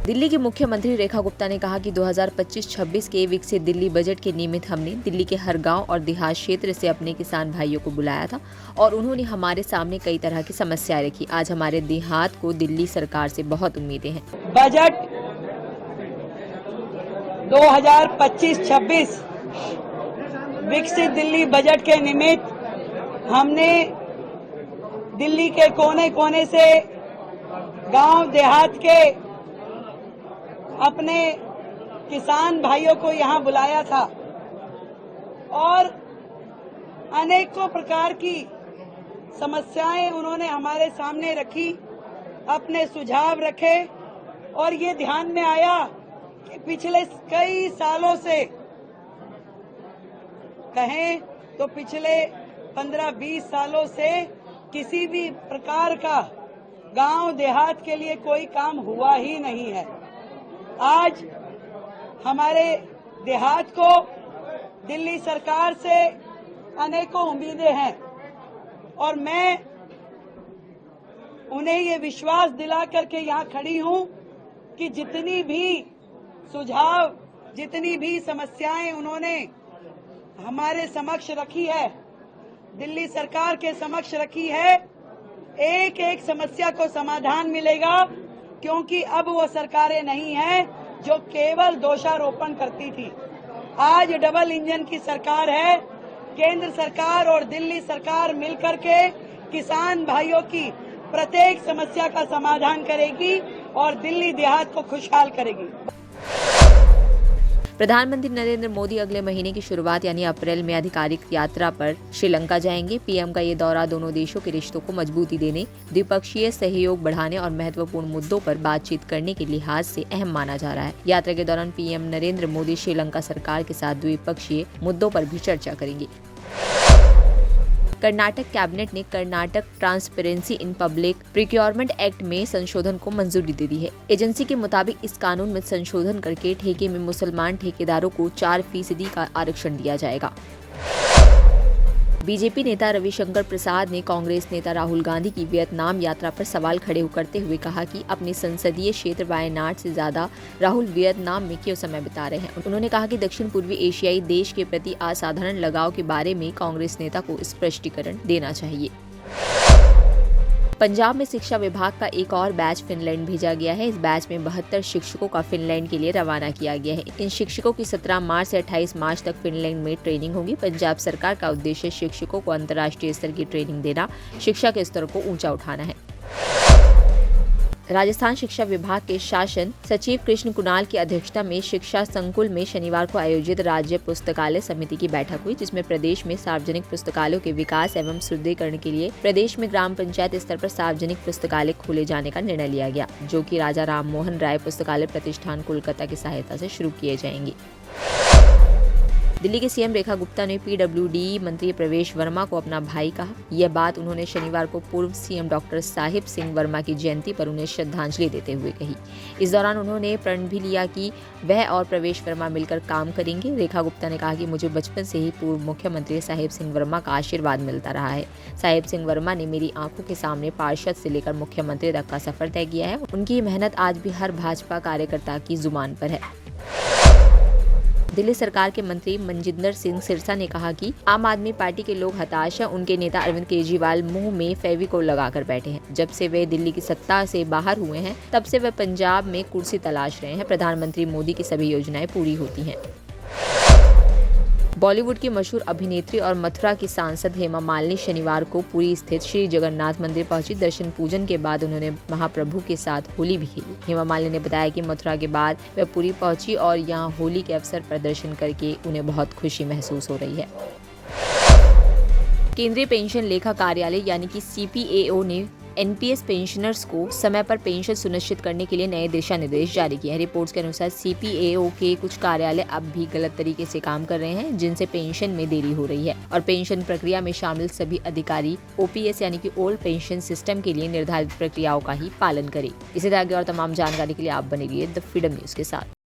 दिल्ली की मुख्यमंत्री रेखा गुप्ता ने कहा कि 2025-26 के विकसित दिल्ली बजट के निमित्त हमने दिल्ली के हर गांव और देहात क्षेत्र से अपने किसान भाइयों को बुलाया था और उन्होंने हमारे सामने कई तरह की समस्याएं रखी। आज हमारे देहात को दिल्ली सरकार से बहुत उम्मीदें हैं। बजट 2025-26 विकसित दिल्ली बजट के निमित्त हमने दिल्ली के कोने कोने से गांव देहात के अपने किसान भाइयों को यहां बुलाया था और अनेकों प्रकार की समस्याएं उन्होंने हमारे सामने रखी, अपने सुझाव रखे और ये ध्यान में आया कि पिछले कई सालों से कहें तो पिछले 15-20 सालों से किसी भी प्रकार का गांव देहात के लिए कोई काम हुआ ही नहीं है। आज हमारे देहात को दिल्ली सरकार से अनेकों उम्मीदें हैं और मैं उन्हें ये विश्वास दिला करके यहाँ खड़ी हूँ कि जितनी भी सुझाव, जितनी भी समस्याएं उन्होंने हमारे समक्ष रखी है, दिल्ली सरकार के समक्ष रखी है, एक एक समस्या को समाधान मिलेगा, क्योंकि अब वो सरकारें नहीं हैं जो केवल दोषारोपण करती थी। आज डबल इंजन की सरकार है। केंद्र सरकार और दिल्ली सरकार मिलकर के किसान भाइयों की प्रत्येक समस्या का समाधान करेगी और दिल्ली देहात को खुशहाल करेगी। प्रधानमंत्री नरेंद्र मोदी अगले महीने की शुरुआत यानी अप्रैल में आधिकारिक यात्रा पर श्रीलंका जाएंगे। पीएम का ये दौरा दोनों देशों के रिश्तों को मजबूती देने, द्विपक्षीय सहयोग बढ़ाने और महत्वपूर्ण मुद्दों पर बातचीत करने के लिहाज से अहम माना जा रहा है। यात्रा के दौरान पीएम नरेंद्र मोदी श्रीलंका सरकार के साथ द्विपक्षीय मुद्दों पर भी चर्चा करेंगे। कर्नाटक कैबिनेट ने Karnataka transparency in public procurement act में संशोधन को मंजूरी दे दी है। एजेंसी के मुताबिक इस कानून में संशोधन करके ठेके में मुसलमान ठेकेदारों को 4% का आरक्षण दिया जाएगा। बीजेपी नेता रविशंकर प्रसाद ने कांग्रेस नेता राहुल गांधी की वियतनाम यात्रा पर सवाल खड़े करते हुए कहा कि अपने संसदीय क्षेत्र वायनाड से ज्यादा राहुल वियतनाम में क्यों समय बिता रहे हैं। उन्होंने कहा कि दक्षिण पूर्वी एशियाई देश के प्रति असाधारण लगाव के बारे में कांग्रेस नेता को स्पष्टीकरण देना चाहिए। पंजाब में शिक्षा विभाग का एक और बैच फिनलैंड भेजा गया है। इस बैच में 72 शिक्षकों का फिनलैंड के लिए रवाना किया गया है। इन शिक्षकों की 17 मार्च से 28 मार्च तक फिनलैंड में ट्रेनिंग होगी। पंजाब सरकार का उद्देश्य शिक्षकों को अंतर्राष्ट्रीय स्तर की ट्रेनिंग देना, शिक्षा के स्तर को ऊंचा उठाना है। राजस्थान शिक्षा विभाग के शासन सचिव कृष्ण कुणाल की अध्यक्षता में शिक्षा संकुल में शनिवार को आयोजित राज्य पुस्तकालय समिति की बैठक हुई, जिसमें प्रदेश में सार्वजनिक पुस्तकालयों के विकास एवं सुदृढ़ीकरण के लिए प्रदेश में ग्राम पंचायत स्तर पर सार्वजनिक पुस्तकालय खोले जाने का निर्णय लिया गया, जो कि राजा राम मोहन राय पुस्तकालय प्रतिष्ठान कोलकाता की सहायता से शुरू किए जाएंगे। दिल्ली के सीएम रेखा गुप्ता ने पीडब्ल्यूडी मंत्री प्रवेश वर्मा को अपना भाई कहा। यह बात उन्होंने शनिवार को पूर्व सीएम डॉक्टर साहिब सिंह वर्मा की जयंती पर उन्हें श्रद्धांजलि देते हुए कही। इस दौरान उन्होंने प्रण भी लिया कि वह और प्रवेश वर्मा मिलकर काम करेंगे। रेखा गुप्ता ने कहा कि मुझे बचपन से ही पूर्व मुख्यमंत्री साहिब सिंह वर्मा का आशीर्वाद मिलता रहा है। साहिब सिंह वर्मा ने मेरी आंखों के सामने पार्षद से लेकर मुख्यमंत्री तक का सफर तय किया है। उनकी मेहनत आज भी हर भाजपा कार्यकर्ता की जुबान पर है। दिल्ली सरकार के मंत्री मनजिंदर सिंह सिरसा ने कहा कि आम आदमी पार्टी के लोग हताश हैं। उनके नेता अरविंद केजरीवाल मुंह में फेविकोल लगाकर बैठे हैं। जब से वे दिल्ली की सत्ता से बाहर हुए हैं, तब से वे पंजाब में कुर्सी तलाश रहे हैं। प्रधानमंत्री मोदी की सभी योजनाएं पूरी होती हैं। बॉलीवुड की मशहूर अभिनेत्री और मथुरा की सांसद हेमा मालिनी शनिवार को पुरी स्थित श्री जगन्नाथ मंदिर पहुंची। दर्शन पूजन के बाद उन्होंने महाप्रभु के साथ होली भी खेली। हेमा मालिनी ने बताया कि मथुरा के बाद वह पुरी पहुंची और यहां होली के अवसर पर दर्शन करके उन्हें बहुत खुशी महसूस हो रही है। केंद्रीय पेंशन लेखा कार्यालय यानी कि CPAO ने एनपीएस पेंशनर्स को समय पर पेंशन सुनिश्चित करने के लिए नए दिशा निर्देश जारी किए हैं। रिपोर्ट्स के अनुसार CPAO के कुछ कार्यालय अब भी गलत तरीके से काम कर रहे हैं, जिनसे पेंशन में देरी हो रही है और पेंशन प्रक्रिया में शामिल सभी अधिकारी OPS यानी कि ओल्ड पेंशन सिस्टम के लिए निर्धारित प्रक्रियाओं का ही पालन करें। इसी तरह की और तमाम जानकारी के लिए आप बने रहिए द फ्रीडम न्यूज के साथ।